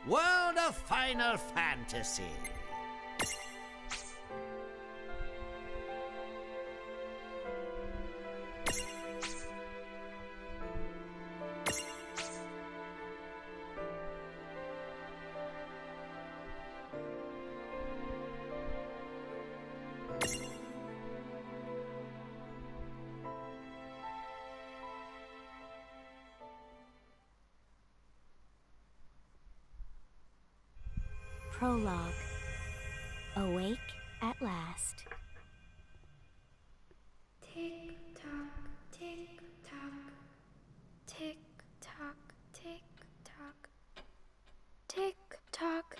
World of Final Fantasy. Prologue. Awake at last. Tick tock, tick tock, tick tock, tick tock, tick tock.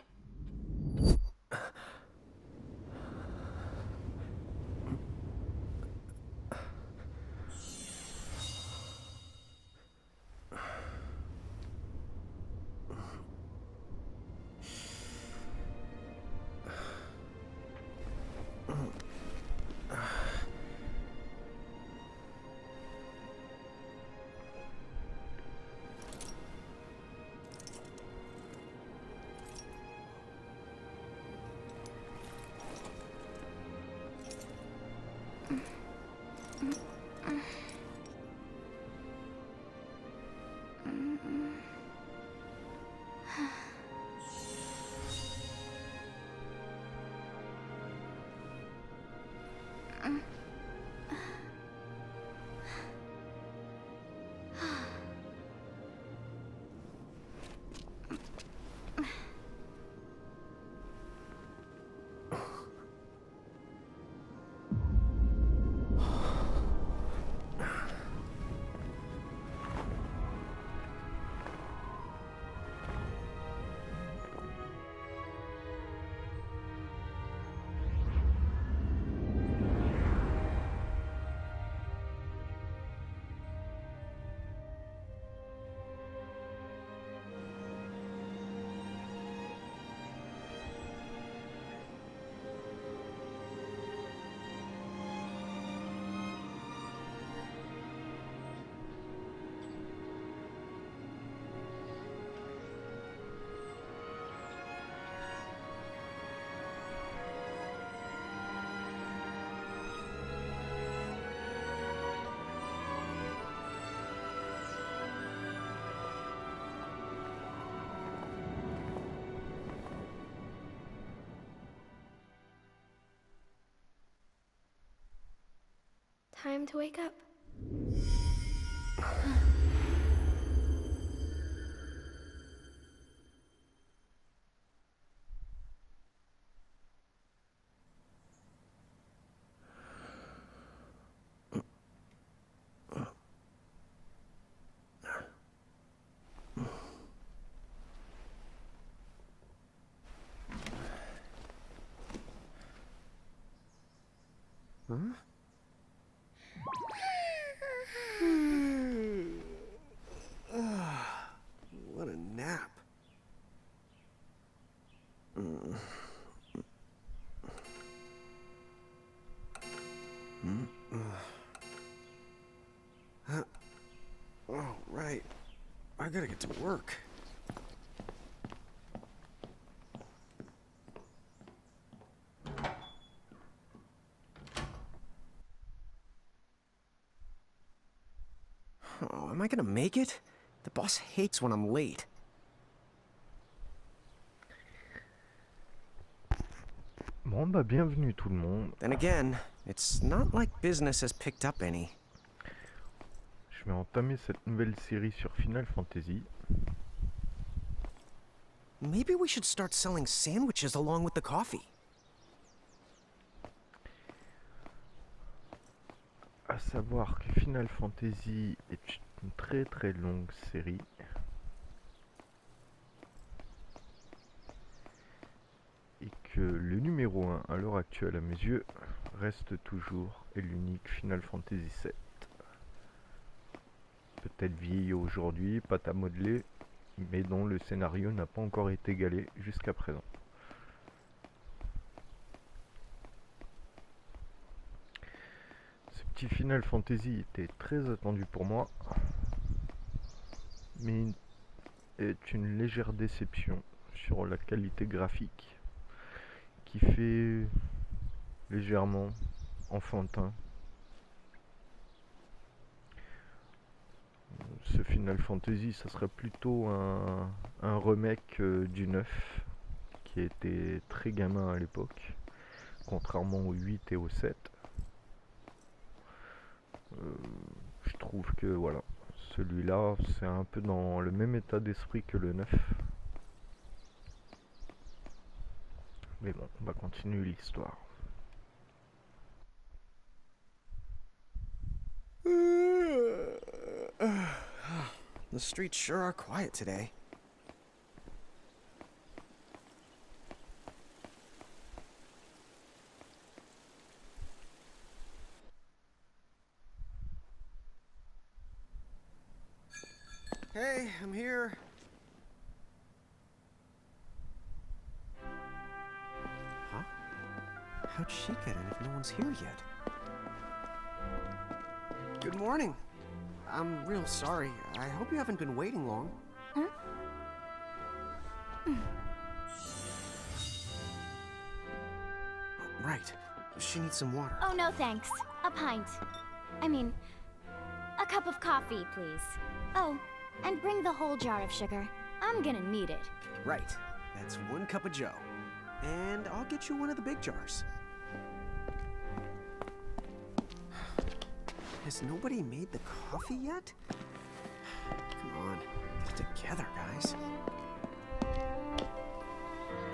Time to wake up. Huh? What a nap. Oh, right. I gotta get to work. Oh, am I gonna make it? The boss hates when I'm late. Bon bah bienvenue tout le monde. Then again, it's not like business has picked up any. Je vais entamer cette nouvelle série sur Final Fantasy. Maybe we should start selling sandwiches along with the coffee. À savoir que Final Fantasy est une très longue série. Et que le numéro 1 à l'heure actuelle à mes yeux reste toujours et l'unique Final Fantasy 7. Peut-être vieilli aujourd'hui, pâte à modeler, mais dont le scénario n'a pas encore été égalé jusqu'à présent. Ce petit Final Fantasy était très attendu pour moi, mais est une légère déception sur la qualité graphique qui fait légèrement enfantin. Ce Final Fantasy, ça serait plutôt un remake du 9 qui était très gamin à l'époque, contrairement au 8 et au 7. Je trouve que voilà, celui-là c'est un peu dans le même état d'esprit que le 9. Mais bon, on va continuer l'histoire. The streets sure are quiet today. Hey, I'm here. Huh? How'd she get in if no one's here yet? Good morning. I'm real sorry. I hope you haven't been waiting long. Huh? Right. She needs some water. Oh, no thanks. A pint. I mean, a cup of coffee, please. Oh, and bring the whole jar of sugar. I'm gonna need it. Right. That's 1 cup of joe. And I'll get you one of the big jars. Has nobody made the coffee yet? Come on, get it together, guys.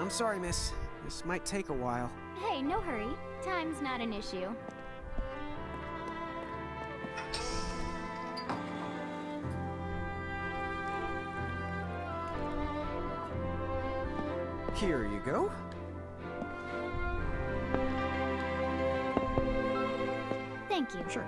I'm sorry, miss. This might take a while. Hey, no hurry. Time's not an issue. Here you go. Thank you. Sure.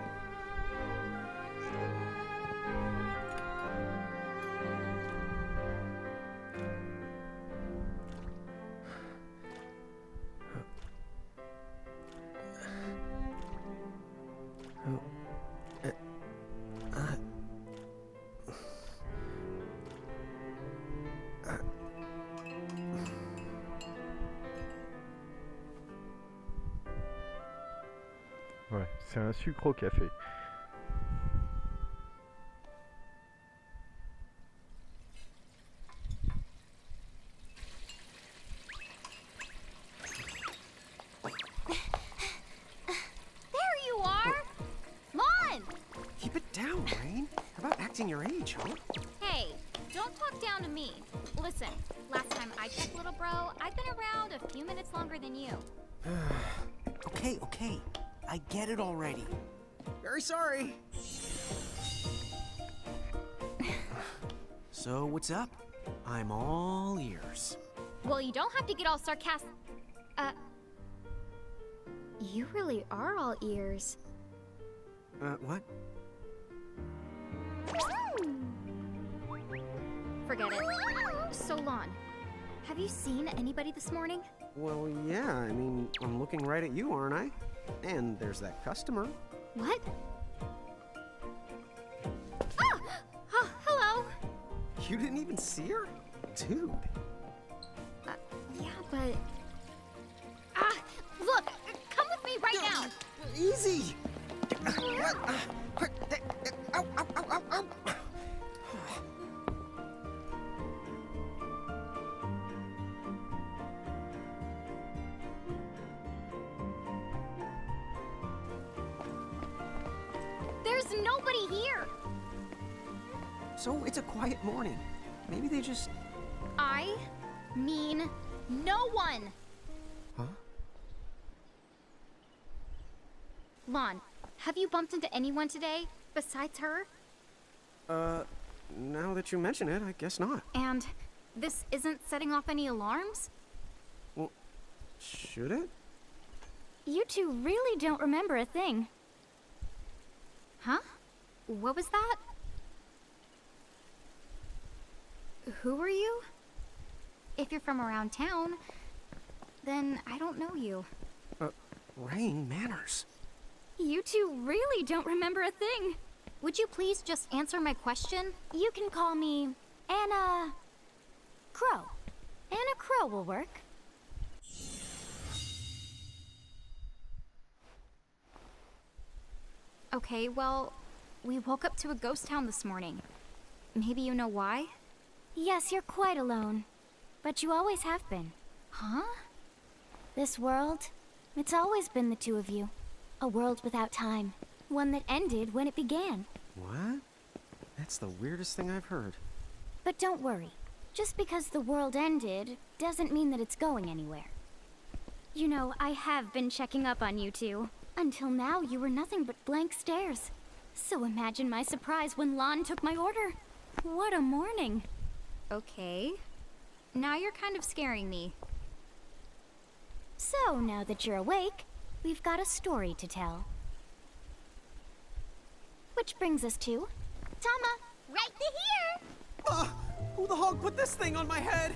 Ouais, c'est un sucre au café. There you are! Lon! Keep it down, Rain. How about acting your age, huh? Hey, don't talk down to me. Listen, last time I checked, little bro, I've been around a few minutes longer than you. Okay. I get it already. Very sorry. So, what's up? I'm all ears. Well, you don't have to get all sarcastic. You really are all ears. What? Forget it. So, Lon, have you seen anybody this morning? Well, yeah, I mean, I'm looking right at you, aren't I? And there's that customer. What? Ah! Oh, hello! You didn't even see her? Dude. Yeah, but... Ah! Look! Come with me right now! Easy! Ow, ow, ow, ow, ow. There's nobody here! So it's a quiet morning. Maybe they just... I mean no one! Huh? Lon, have you bumped into anyone today besides her? Now that you mention it, I guess not. And this isn't setting off any alarms? Well, should it? You two really don't remember a thing. Huh? What was that? Who are you? If you're from around town, then I don't know you. Rain, manners. You two really don't remember a thing. Would you please just answer my question? You can call me Anna Crow. Anna crow will work. Okay, well, we woke up to a ghost town this morning. Maybe you know why? Yes, you're quite alone. But you always have been. Huh? This world, it's always been the two of you. A world without time. One that ended when it began. What? That's the weirdest thing I've heard. But don't worry. Just because the world ended doesn't mean that it's going anywhere. You know, I have been checking up on you two. Until now, you were nothing but blank stares. So imagine my surprise when Lon took my order. What a morning. Okay. Now you're kind of scaring me. So, now that you're awake, we've got a story to tell. Which brings us to... Tama, right to here. Who the hog put this thing on my head?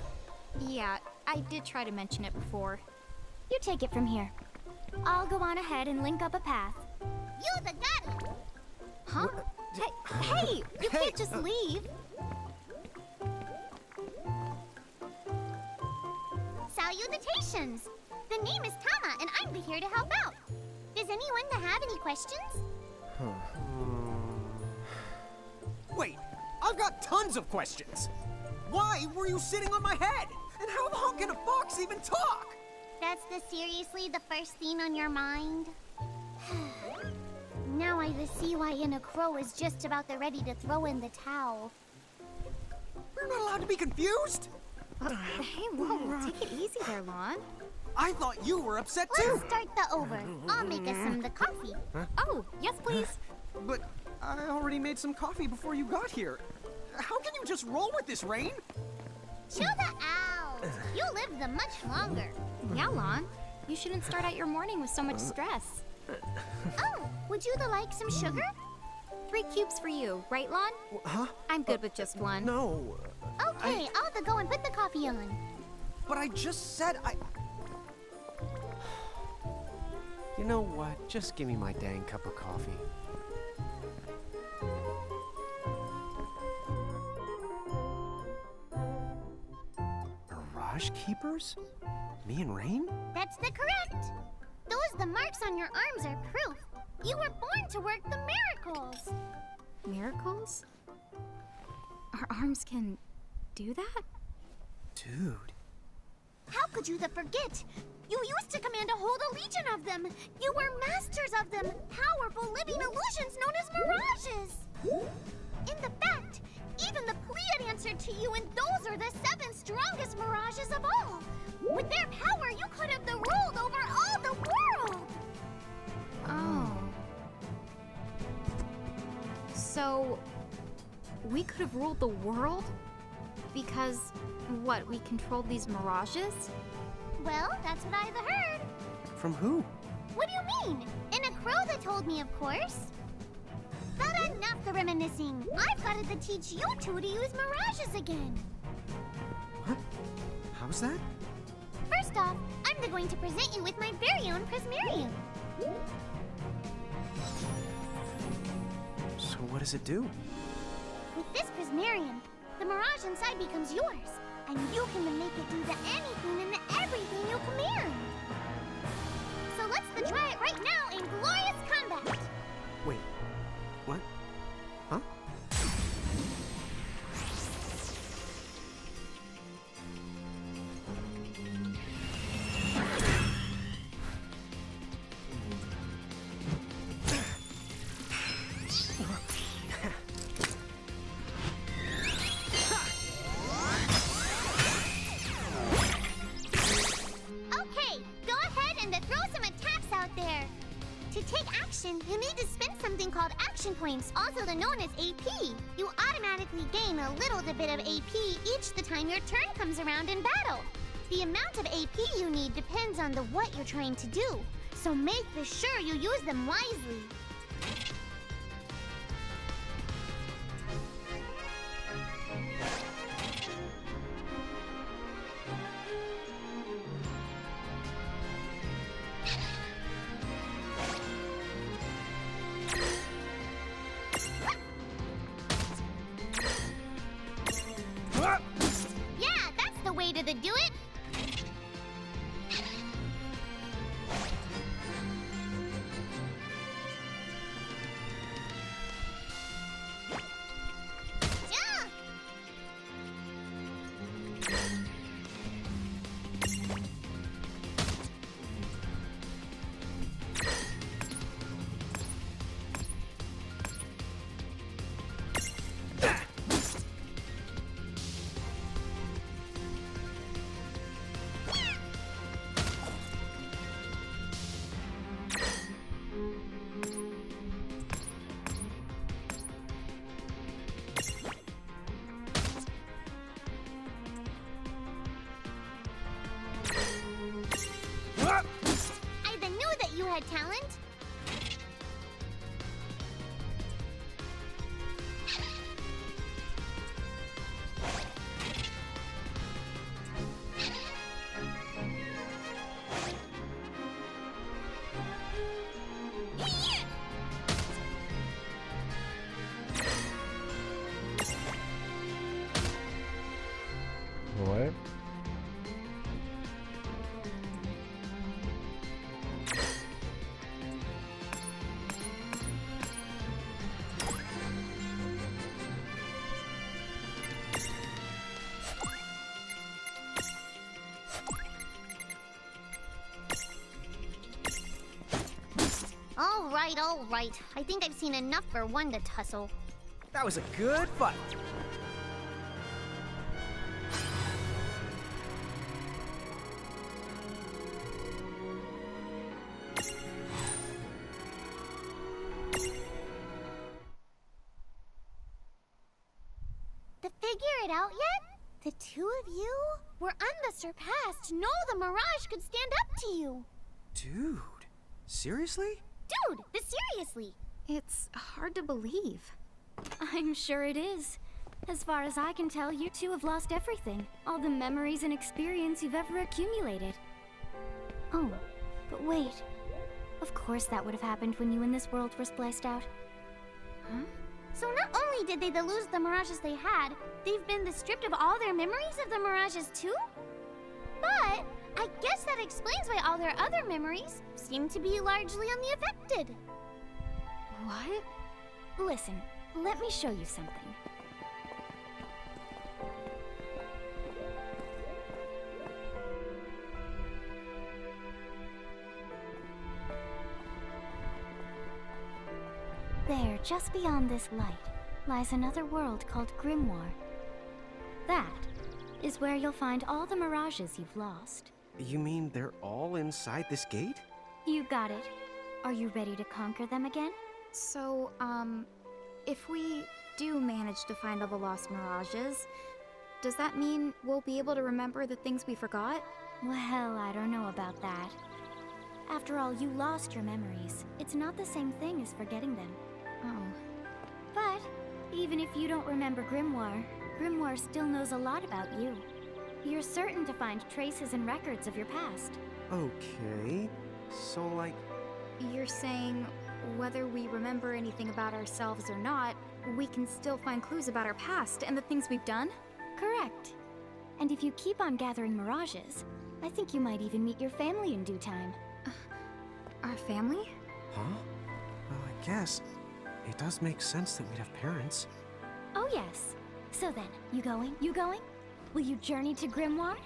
Yeah, I did try to mention it before. You take it from here. I'll go on ahead and link up a path. You the got it. Huh? Hey, you can't just leave. Salutations. The name is Tama, and I'm here to help out. Does anyone have any questions? Wait, I've got tons of questions. Why were you sitting on my head? And how the hell can a fox even talk? That's seriously the first thing on your mind? Now I see why Inna Crow is just about ready to throw in the towel. We're not allowed to be confused? Hey, whoa, take it easy there, Lon. I thought you were upset too. Let's start the over. I'll make us some the coffee. Oh, yes, please. But I already made some coffee before you got here. How can you just roll with this, Rain? Chill the out. You live the much longer. Yeah, Lon. You shouldn't start out your morning with so much stress. Oh, would you like some sugar? 3 cubes for you, right, Lon? Huh? I'm good with just one. No. Okay, I'll go and put the coffee on. But I just said I... You know what? Just give me my dang cup of coffee. Mirage Keepers? Me and Rain? That's the correct. The marks on your arms are proof. You were born to work the miracles. Miracles? Our arms can do that? Dude. How could you forget? You used to command a whole legion of them. You were masters of them, powerful living illusions known as mirages. In the fact, even the Pleiad answered to you, and those are the 7 strongest mirages of all. With their power, you could have ruled over all the world. Oh. So, we could have ruled the world? Because, what, we controlled these mirages? Well, that's what I've heard. From who? What do you mean? In a crow that told me, of course. But enough the reminiscing. I've got to teach you two to use mirages again. What? How's that? First off, I'm going to present you with my very own prismarium. So what does it do? With this prismarium, the mirage inside becomes yours, and you can make it do the anything and the everything you command. So let's try it right now in glorious combat. Wait. What? Huh? Okay, go ahead and throw some attacks out there. To take action, you need to spend something called action points, also known as AP. You automatically gain a little bit of AP each the time your turn comes around in battle. The amount of AP you need depends on what you're trying to do, so make sure you use them wisely. Yeah, that's the way to do it. talent? Ouais. All right. I think I've seen enough for one to tussle. That was a good fight. To figure it out yet? The two of you were unsurpassed. No, the Mirage could stand up to you. Dude, seriously? Dude, but seriously. It's hard to believe. I'm sure it is. As far as I can tell, you two have lost everything. All the memories and experience you've ever accumulated. Oh, but wait. Of course that would have happened when you and this world were spliced out. Huh? So not only did they lose the Mirages they had, they've been stripped of all their memories of the Mirages too? But I guess that explains why all their other memories seem to be largely unaffected. What? Listen, let me show you something. There, just beyond this light, lies another world called Grimoire. That is where you'll find all the Mirages you've lost. You mean they're all inside this gate? You got it. Are you ready to conquer them again? So, if we do manage to find all the lost Mirages, does that mean we'll be able to remember the things we forgot? Well, I don't know about that. After all, you lost your memories. It's not the same thing as forgetting them. Oh. But even if you don't remember Grimoire, Grimoire still knows a lot about you. You're certain to find traces and records of your past. Okay. So, like... You're saying whether we remember anything about ourselves or not, we can still find clues about our past and the things we've done? Correct. And if you keep on gathering Mirages, I think you might even meet your family in due time. Our family? Huh? Well, I guess it does make sense that we'd have parents. Oh yes. So then, you going? You going? Will you journey to Grimoire?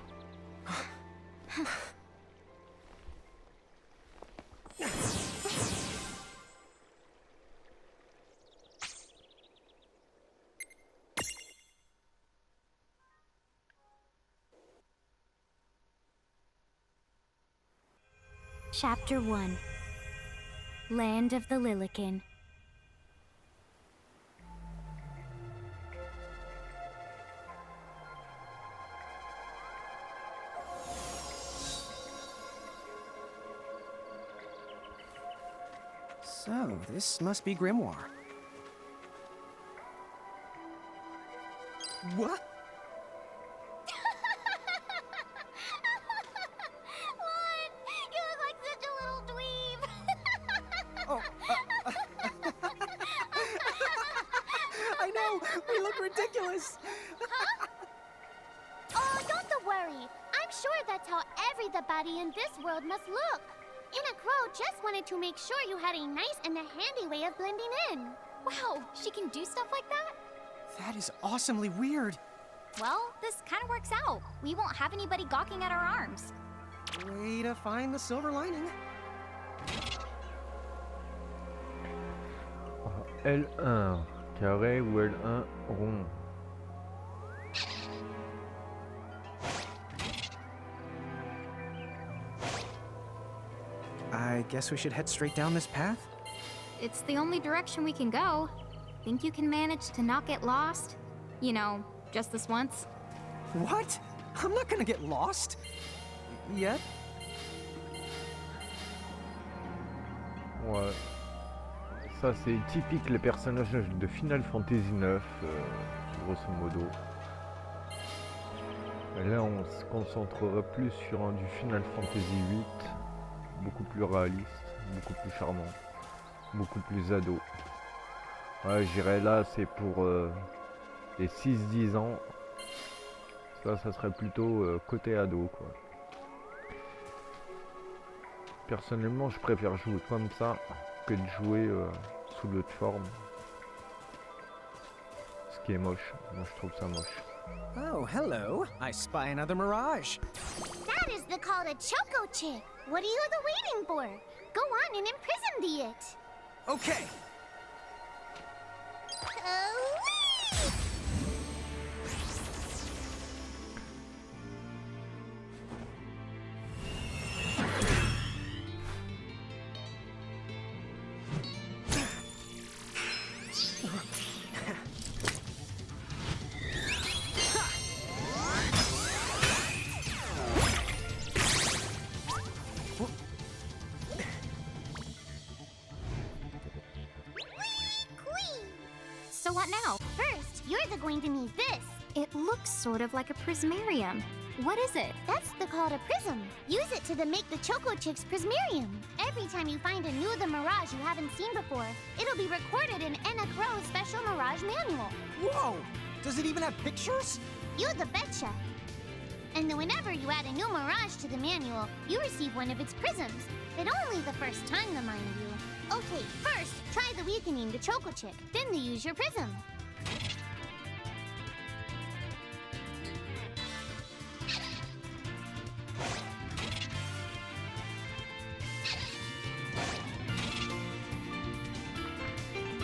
Chapter 1. Land of the Lilican. So, this must be Grimoire. What? What? You look like such a little dweeb. Oh, I know! We look ridiculous! Oh, don't worry. I'm sure that's how everybody in this world must look. Inna Crow just wanted to make sure you had a nice and a handy way of blending in. Wow, she can do stuff like that? That is awesomely weird. Well, this kind of works out. We won't have anybody gawking at our arms. Way to find the silver lining. L1 carré ou L1 rond. I guess we should head straight down this path? It's the only direction we can go. Think you can manage to not get lost? You know, just this once? What? I'm not gonna get lost. Yet? Ouais. Ça c'est typique les personnages de Final Fantasy 9, grosso modo. Et là on se concentrera plus sur un du Final Fantasy 8, beaucoup plus réaliste, beaucoup plus charmant, beaucoup plus ado. Ouais, je dirais là c'est pour les 6-10 ans. Ça serait plutôt côté ado quoi. Personnellement je préfère jouer comme ça que de jouer sous l'autre forme. Ce qui est moche, moi je trouve ça moche. Oh, hello. I spy another mirage. That is the call to Choco Chick. What are you waiting for? Go on and imprison the it. Okay. So what now? First, you're going to need this. It looks sort of like a prismarium. What is it? That's the call to Prism. Use it to make the Choco Chick's Prismarium. Every time you find a new the Mirage you haven't seen before, it'll be recorded in Enna Crow's special Mirage manual. Whoa! Does it even have pictures? You the betcha. And then whenever you add a new Mirage to the manual, you receive one of its prisms. But only the first time, mind you. Okay, first, try the weakening to Choco Chick, then you use your prism.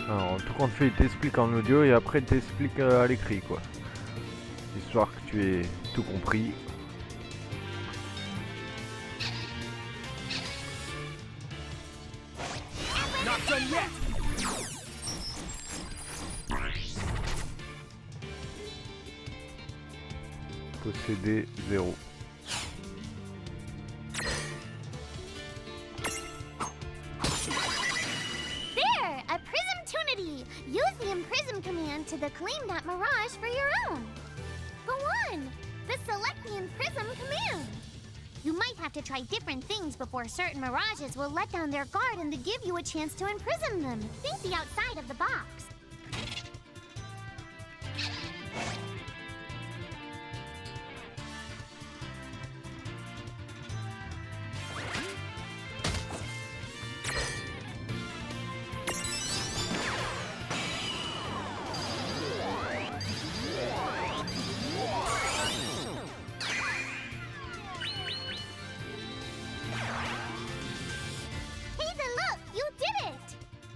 Alors, tout compte fait, il t'explique en audio et après il t'explique à l'écrit quoi. Histoire que tu aies tout compris. Not done yet! Posséder 0. There! A Prism Tunity! Use the Imprism command to claim that Mirage for your own. Go on! The Select the Imprism command. You might have to try different things before certain Mirages will let down their guard and give you a chance to imprison them. Think the outside of the box.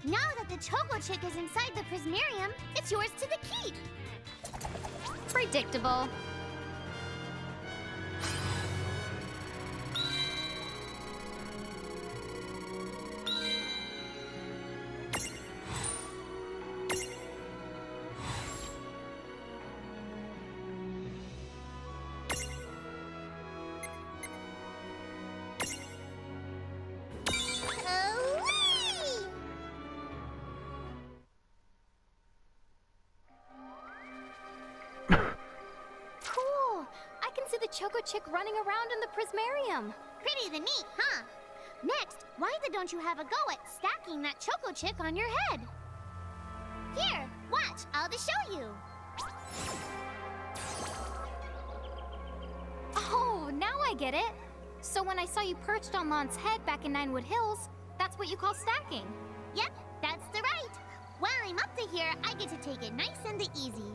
Now that the Choco Chick is inside the Prismarium, it's yours to the keep. Predictable. The Choco Chick running around in the Prismarium. Pretty the neat, huh? Next, why don't you have a go at stacking that Choco Chick on your head? Here, watch, I'll just show you. Oh, now I get it. So when I saw you perched on Lon's head back in Ninewood Hills, that's what you call stacking. Yep, that's the right. While I'm up to here, I get to take it nice and easy.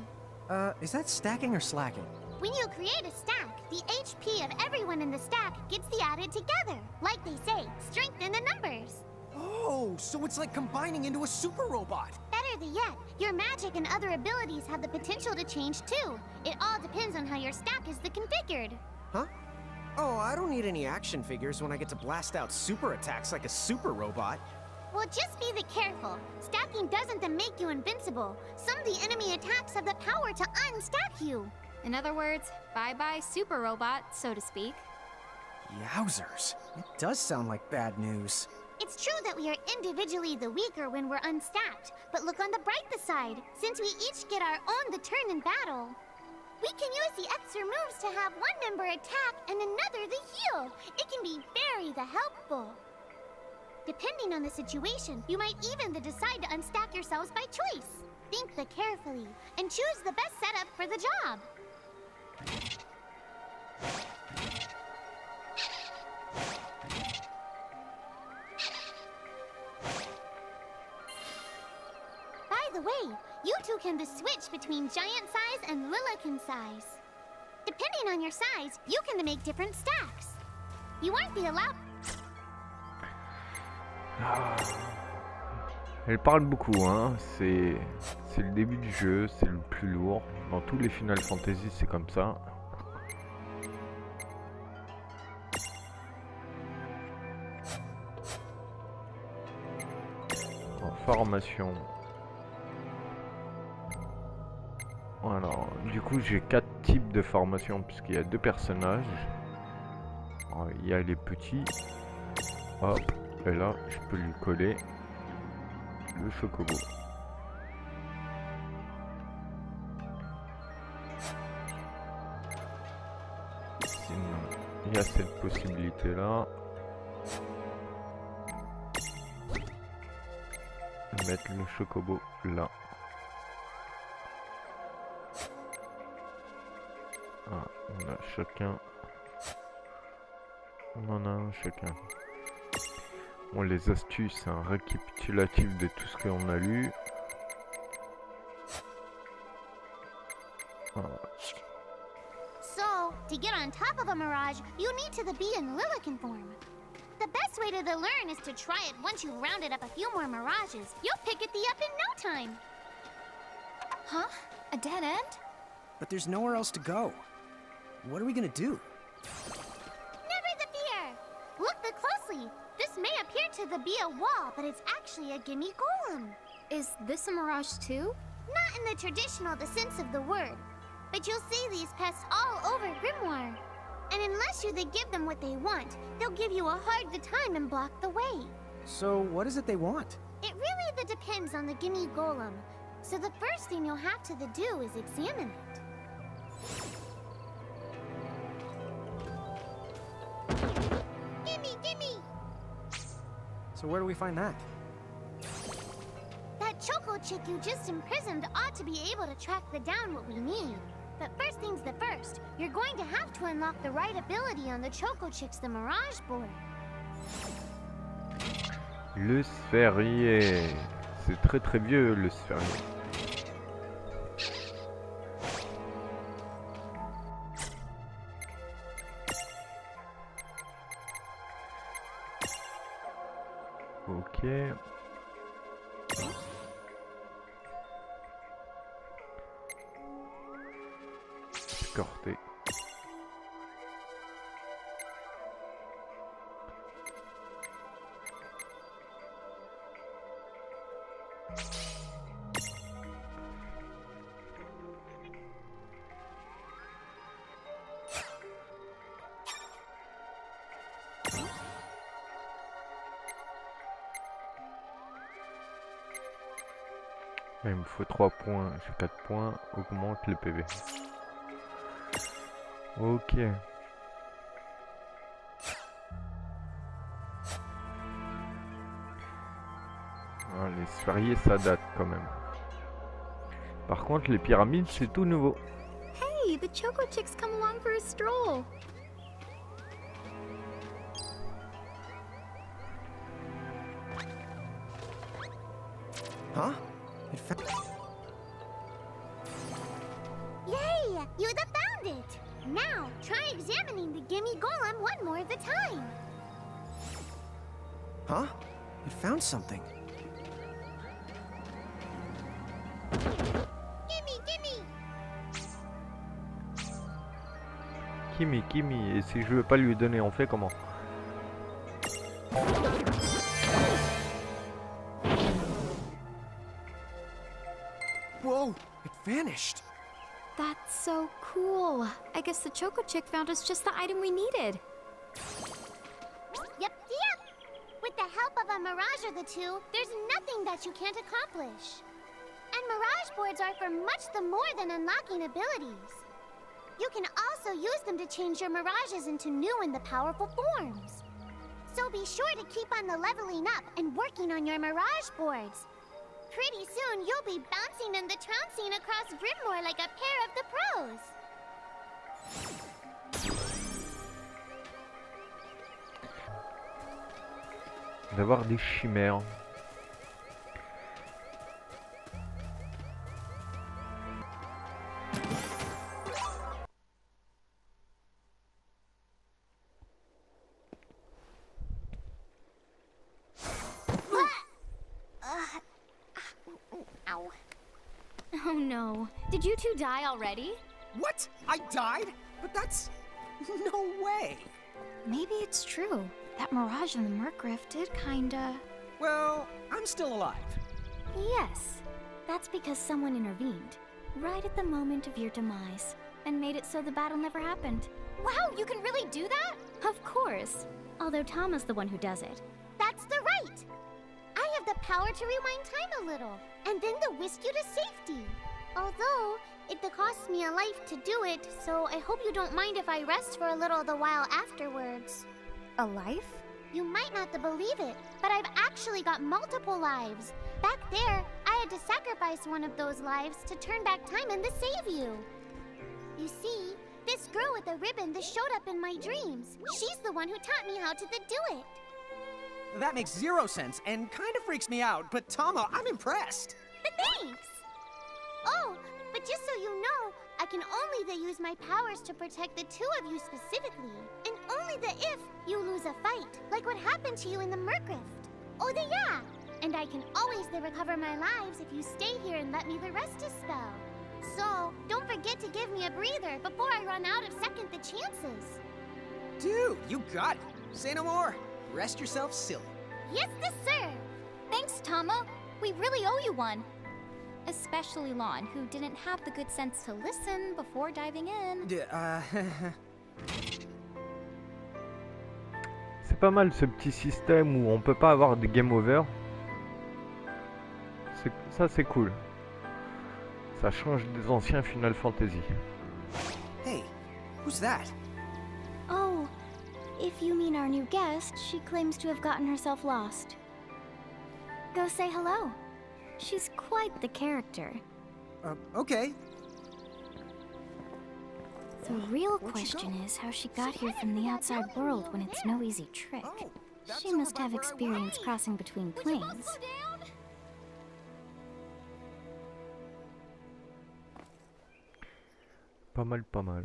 Is that stacking or slacking? When you create a stack, the HP of everyone in the stack gets added together. Like they say, strength in the numbers. Oh, so it's like combining into a super robot. Better yet, your magic and other abilities have the potential to change too. It all depends on how your stack is configured. Huh? Oh, I don't need any action figures when I get to blast out super attacks like a super robot. Well, just be careful. Stacking doesn't make you invincible. Some of the enemy attacks have the power to unstack you. In other words, bye-bye super robot, so to speak. Yowzers. It does sound like bad news. It's true that we are individually the weaker when we're unstacked, but look on the brighter side. Since we each get our own the turn in battle, we can use the extra moves to have one member attack and another the heal. It can be very helpful. Depending on the situation, you might even decide to unstack yourselves by choice. Think carefully and choose the best setup for the job. By the way, you two can switch between giant size and Lilican size. Depending on your size, you can make different stacks. You won't be allowed. Elle parle beaucoup, hein. C'est le début du jeu, c'est le plus lourd. Dans tous les Final Fantasy, c'est comme ça. En formation. Voilà. Du coup, j'ai 4 types de formation puisqu'il y a 2 personnages. Alors, il y a les petits. Hop. Et là, je peux lui coller le chocobo. Sinon, il y a cette possibilité là. Mettre le chocobo là. Ah, on a chacun. On en a un chacun. Bon, les astuces, un récapitulatif de tout ce qu'on a lu. Ah. So, to get on top of a mirage, you need to be in Lilican form. The best way to learn is to try it once you've rounded up a few more mirages. You'll pick it up in no time. Huh? A dead end? But there's nowhere else to go. What are we gonna do? Never the fear! Look closely. This may appear to be a wall, but it's actually a gimme golem. Is this a mirage too? Not in the traditional sense of the word, but you'll see these pests all over Grimoire. And unless you give them what they want, they'll give you a hard time and block the way. So what is it they want? It really depends on the gimme golem. So the first thing you'll have to do is examine it. Gimme! So where do we find that? That Choco chick you just imprisoned ought to be able to track down what we need. But first things first, you're going to have to unlock the right ability on the Choco chick's the Mirage board. Le sphérié. C'est très vieux le sphérié. Ok. Escorté. Il me faut 3 points, j'ai 4 points, augmente le PV. Ok. Ah, les sphériés ça date quand même. Par contre les pyramides c'est tout nouveau. Hey, the Choco Chicks come along for a stroll. Huh? Yay! You found it! Now, try examining the gimme golem one more time. Huh? It found something. Gimme! Kimi, et si je veux pas lui donner, on fait comment? Whoa! It vanished! That's so cool. I guess the Choco Chick found us just the item we needed. Yep. With the help of a mirage or the two, there's nothing that you can't accomplish. And mirage boards are for much the more than unlocking abilities. You can also use them to change your mirages into new and the powerful forms. So be sure to keep on the leveling up and working on your mirage boards. Pretty soon you'll be bouncing and the trouncing across Brimmore like a pair of the pros. D'avoir des chimères. Ow. Oh no. Did you two die already? What? I died? But that's... no way. Maybe it's true. That mirage in the Murkrift did kinda... Well, I'm still alive. Yes. That's because someone intervened. Right at the moment of your demise. And made it so the battle never happened. Wow, you can really do that? Of course. Although Tama's the one who does it. That's the right! I have the power to rewind time a little, and then to whisk you to safety. Although, it costs me a life to do it, so I hope you don't mind if I rest for a little the while afterwards. A life? You might not believe it, but I've actually got multiple lives. Back there, I had to sacrifice one of those lives to turn back time and to save you. You see, this girl with the ribbon that showed up in my dreams, she's the one who taught me how to do it. That makes zero sense and kind of freaks me out, but Tama, I'm impressed. Thanks! Oh, but just so you know, I can only use my powers to protect the two of you specifically. And only if you lose a fight, like what happened to you in the Murkrift. Oh, yeah! And I can always recover my lives if you stay here and let me rest a spell. So, don't forget to give me a breather before I run out of second the chances. Dude, you got it. Say no more. Rest yourself silly. Yes, sir. Thanks, Tama. We really owe you one. Especially Lon, who didn't have the good sense to listen before diving in. C'est pas mal ce petit système où on peut pas avoir de game over. Ça c'est cool. Ça change des anciens Final Fantasy. Hey, who's that? Oh, if you mean our new guest, she claims to have gotten herself lost. Go say hello. She's quite the character. Okay. The real Where'd she question go? is how she got here from the outside world when it's no easy trick. Oh, that's She over must by have where I was. experience crossing between planes. Pas mal, pas mal.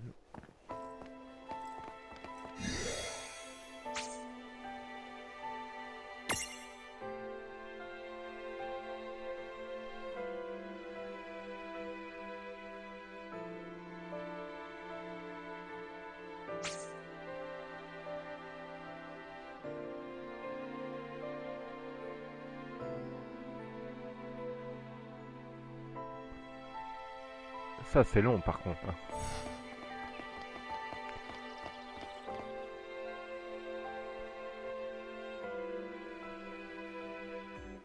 Ça c'est long par contre. Hein.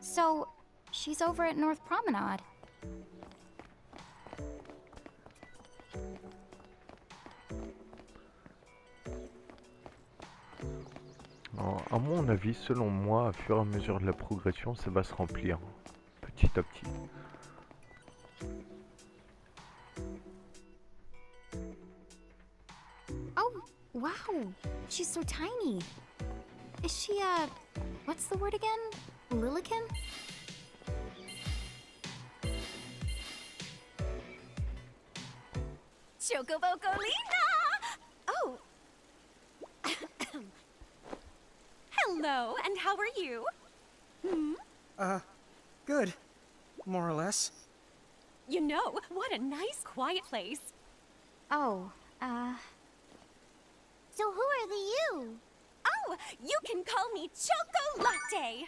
So, she's over at North Promenade. Alors, à mon avis, selon moi, au fur et à mesure de la progression, ça va se remplir petit à petit. Oh, wow. She's so tiny. Is she, what's the word again? Lilican? Chocobocolina! Oh. Hello, and how are you? Good. More or less. You know, what a nice, quiet place. Oh, So who are the you? Oh, you can call me Choco Latte.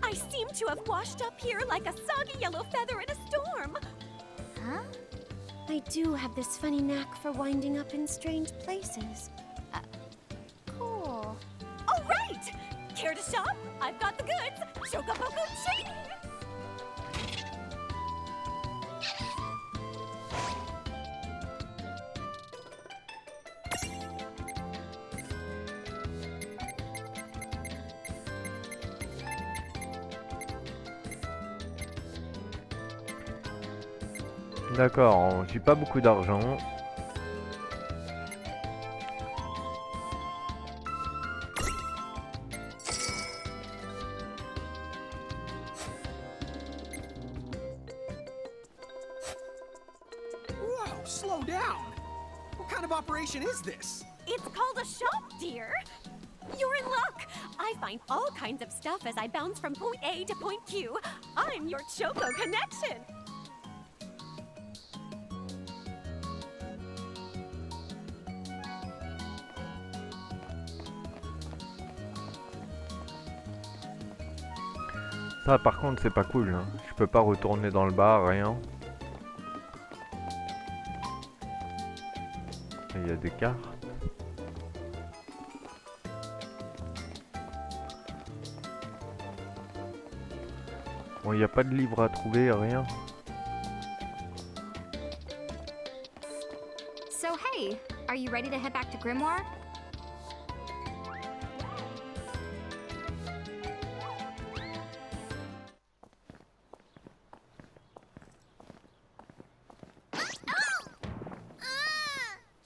I seem to have washed up here like a soggy yellow feather in a storm. huh? I do have this funny knack for winding up in strange places. Cool. Here to shop? I've got the goods. Shokaboko chicken. D'accord, j'ai pas beaucoup d'argent. Whoa, slow down. What kind of operation is this? It's called a shop, dear. You're in luck. I find all kinds of stuff as I bounce from point A to point Q. I'm your Choco connection. Ça par contre c'est pas cool, hein. Je peux pas retourner dans le bar, rien. Il y a des cartes. Bon, il n'y a pas de livre à trouver, rien. So hey, are you ready to head back to Grimoire?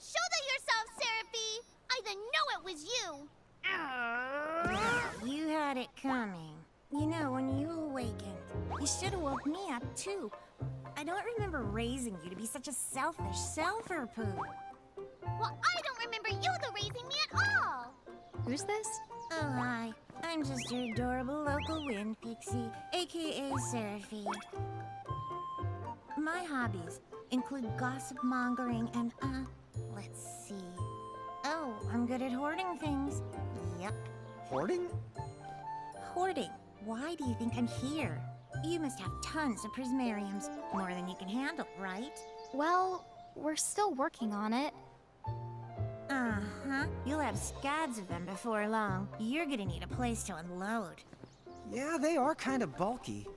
Shoulder yourself, Seraphie! I didn't know it was you! You had it coming. You know, when you awakened, you should have woke me up too. I don't remember raising you to be such a selfish self-poo. Well, I don't remember you raising me at all! Who's this? Oh, hi. I'm just your adorable local wind pixie, aka Seraphie. My hobbies include gossip mongering and, let's see. Oh, I'm good at hoarding things. Yep. Hoarding? Hoarding. Why do you think I'm here? You must have tons of prismariums, more than you can handle, right? Well, we're still working on it. Uh-huh. You'll have scads of them before long. You're gonna need a place to unload. Yeah, they are kind of bulky.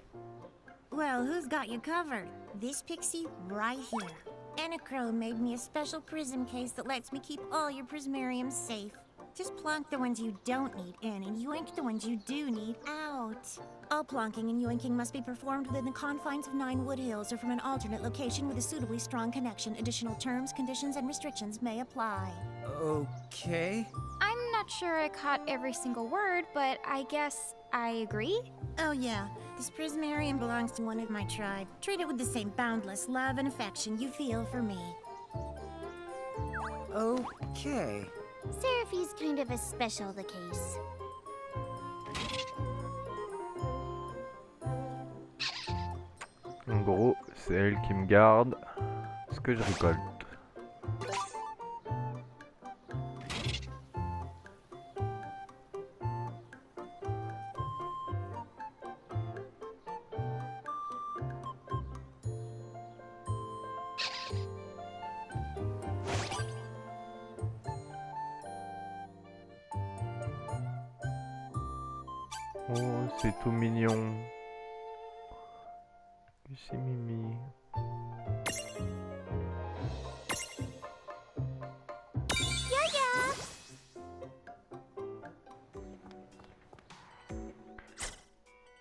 Well, who's got you covered? This pixie right here. Enachrome made me a special prism case that lets me keep all your prismariums safe. Just plonk the ones you don't need in and yoink the ones you do need out. All plonking and yoinking must be performed within the confines of 9 Wood Hills or from an alternate location with a suitably strong connection. Additional terms, conditions, and restrictions may apply. Okay. I'm not sure I caught every single word, but I guess I agree. Oh yeah, this prismarium belongs to one of my tribe. Treat it with the same boundless love and affection you feel for me. Okay. Seraphie's kind of a special the case. En gros, c'est elle qui me garde ce que je récolte. Oh, c'est tout mignon. C'est Mimi.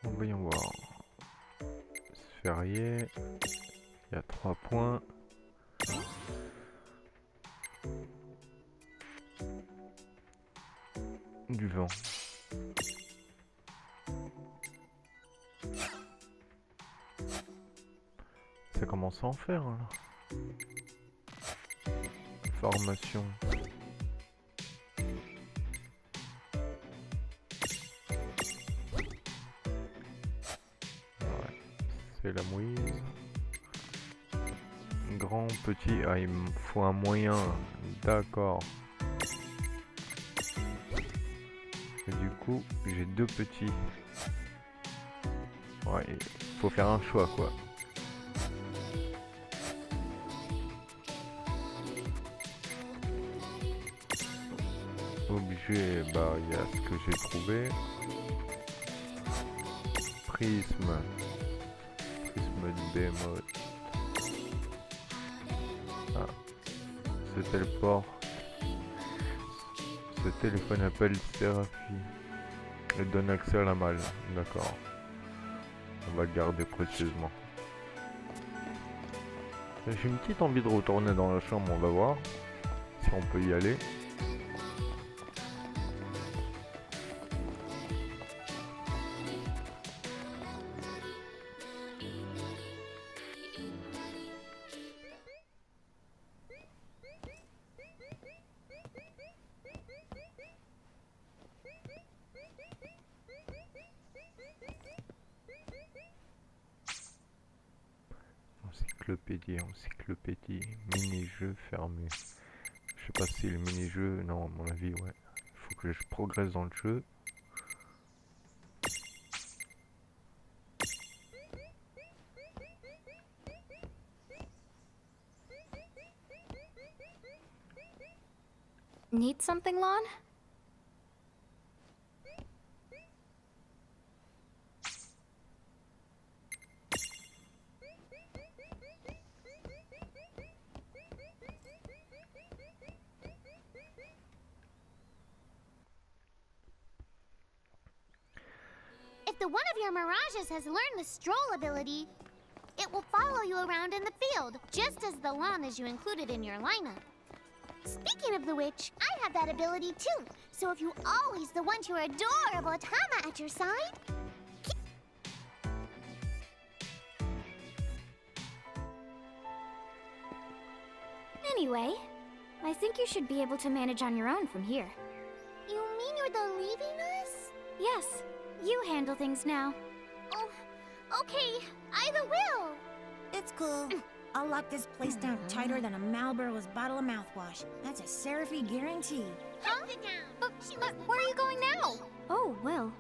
Bon, voyons voir. Férié. Il y a 3 points. Du vent. Ça commence à en faire là. Formation. Ouais, c'est la mouise. Grand, petit. Ah, il me faut un moyen. D'accord. Et du coup, j'ai 2 petits. Ouais, il faut faire un choix quoi. Obligé, bah il y a ce que j'ai trouvé. Prisme. Prisme de Behemoth. Ah. Ce téléphone appelle Séraphie et donne accès à la malle. D'accord. On va le garder précieusement. J'ai une petite envie de retourner dans la chambre, on va voir si on peut y aller. Encyclopédie, mini-jeu fermé. Je sais pas si le mini-jeu, non à mon avis ouais. Il faut que je progresse dans le jeu. Need something, Lon? If the one of your mirages has learned the stroll ability, it will follow you around in the field, just as the lawn as you included in your lineup. Speaking of the which, I have that ability too, so if you always want your adorable Tama at your side... Anyway, I think you should be able to manage on your own from here. You mean you're the leaving us? Yes, you handle things now. Oh, okay, I will. It's cool. I'll lock this place down tighter than a Marlboro's bottle of mouthwash. That's a Seraphy guarantee. Huh? But where are you going now? Oh, well,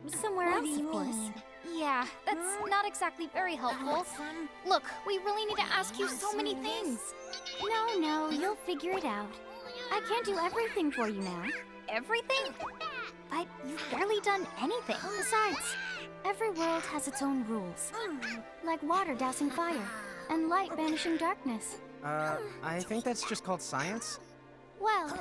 somewhere What else, do you of course. mean? Yeah, that's not exactly very helpful. Son? Look, we really need to ask you so many things. No, you'll figure it out. I can't do everything for you now. Everything? But you've barely done anything. Besides, every world has its own rules. Like water dousing fire, and light banishing darkness. I think that's just called science. Well,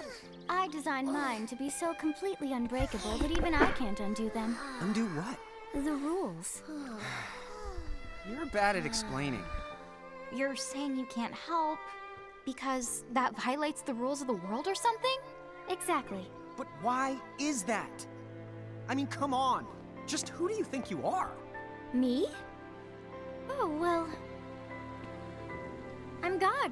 I designed mine to be so completely unbreakable that even I can't undo them. Undo what? The rules. You're bad at explaining. You're saying you can't help because that violates the rules of the world or something? Exactly. But why is that? I mean, come on. Just who do you think you are? Me? Oh, well... I'm God.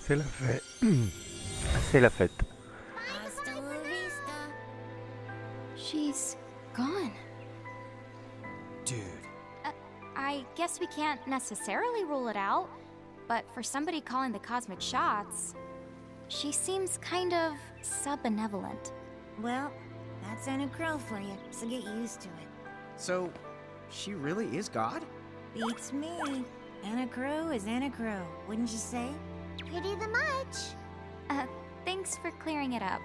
C'est la fête. C'est la fête. Hasta la vista. She's gone. Dude. I guess we can't necessarily rule it out, but for somebody calling the cosmic shots, she seems kind of sub-benevolent. Well, that's Anna Crow for you, so get used to it. So, she really is God? Beats me. Anna Crow is Anna Crow, wouldn't you say? Pretty the much. Thanks for clearing it up.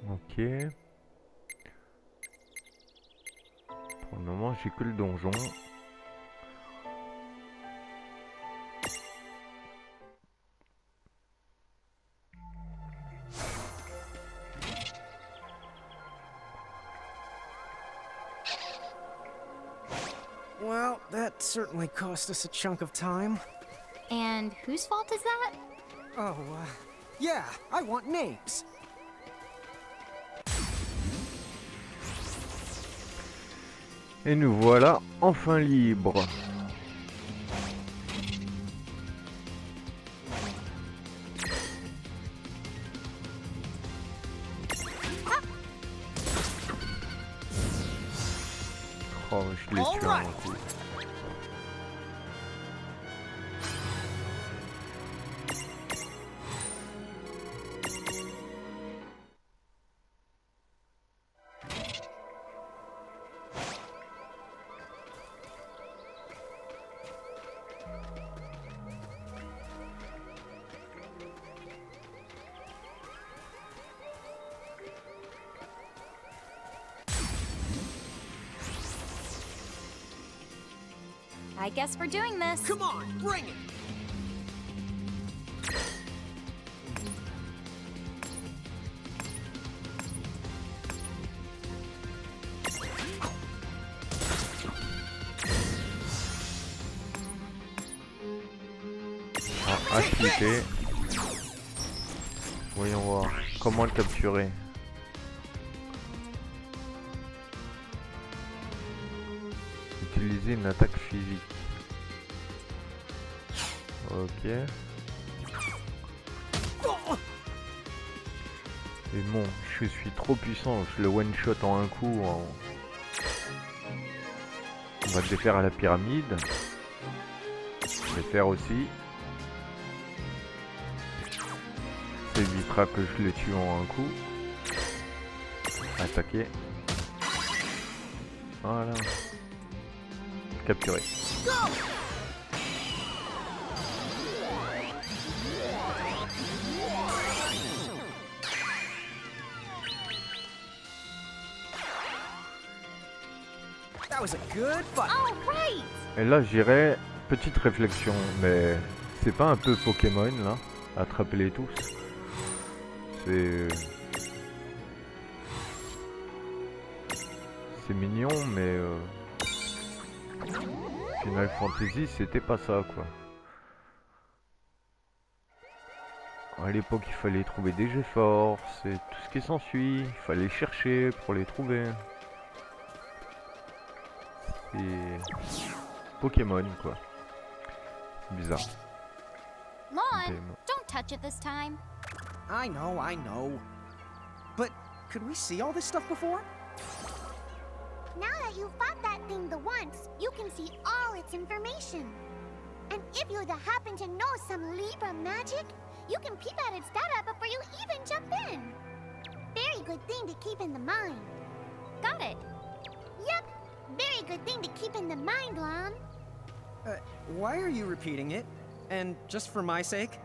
Ok. Pour le moment, j'ai que le donjon. Well, that certainly cost us a chunk of time. And whose fault is that? Oh, yeah, I want names. Et nous voilà enfin libres. Oh, je l'ai tué en un coup. I guess we're doing this. Come on, bring it! Activité. Voyons voir comment le capturer. Utiliser une attaque physique. Ok. Et bon, je suis trop puissant, je le one shot en un coup. On va le défaire à la pyramide. Le faire aussi. Ça évitera que je le tue en un coup. Attaquer. Voilà. Capturer. That was a good fight. Oh, right! Et là j'irais, petite réflexion, mais c'est pas un peu Pokémon là? Attrapez-les tous. C'est mignon, mais Final Fantasy c'était pas ça quoi. À l'époque il fallait trouver des jeux forts, c'est tout ce qui s'ensuit, il fallait chercher pour les trouver. C'est Pokémon quoi. Bizarre. Lon, don't touch it this time. I know. But could we see all this stuff before? Now that you've fought that thing the once, you can see all its information. And if you happen to know some Libra magic, you can peep at its data before you even jump in. Very good thing to keep in the mind. Got it. Yep, very good thing to keep in the mind, Lon. Why are you repeating it? And just for my sake?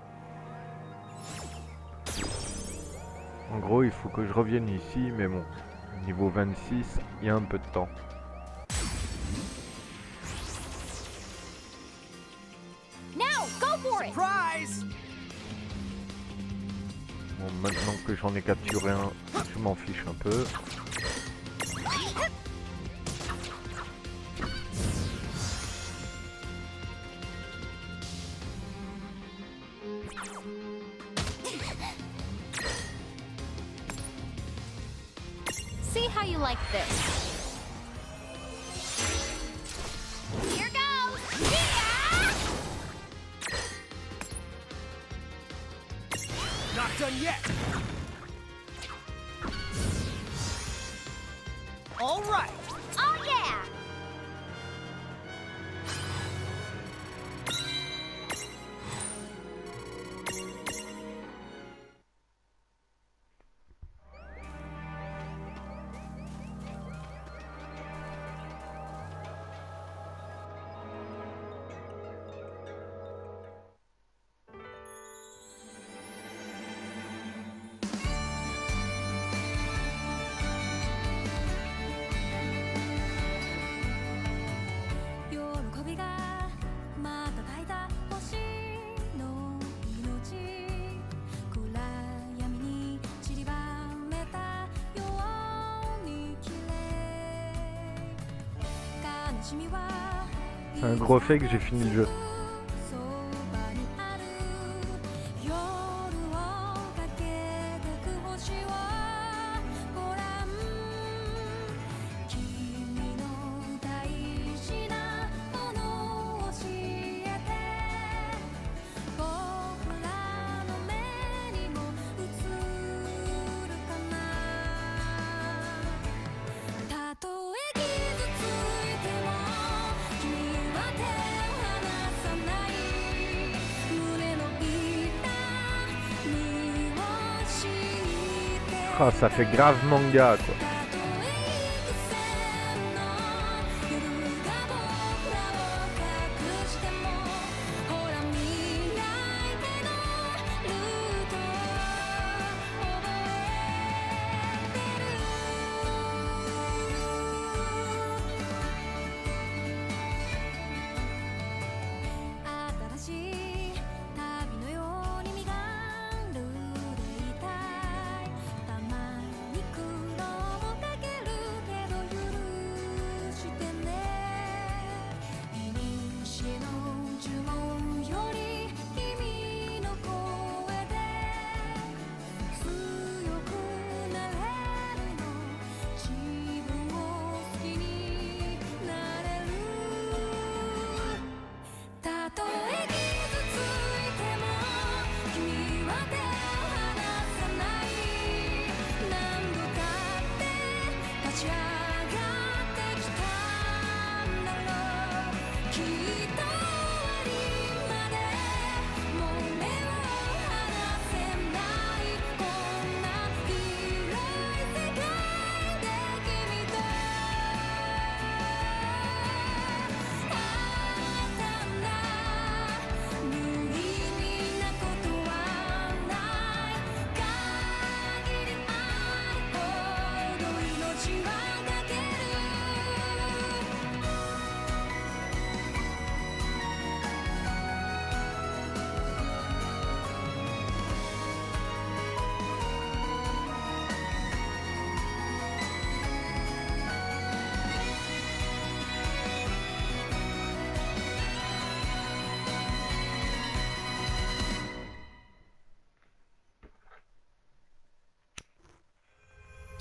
En gros, il faut que je revienne ici, mais bon, niveau 26, il y a un peu de temps. Now, go for it! Surprise! Bon, maintenant que j'en ai capturé un, je m'en fiche un peu. See how you like this. Here goes! Yeah! Not done yet! All right! Oh yeah! C'est un gros fait que j'ai fini le jeu. Ah, ça fait grave manga quoi.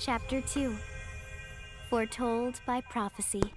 Chapter 2. Foretold by Prophecy.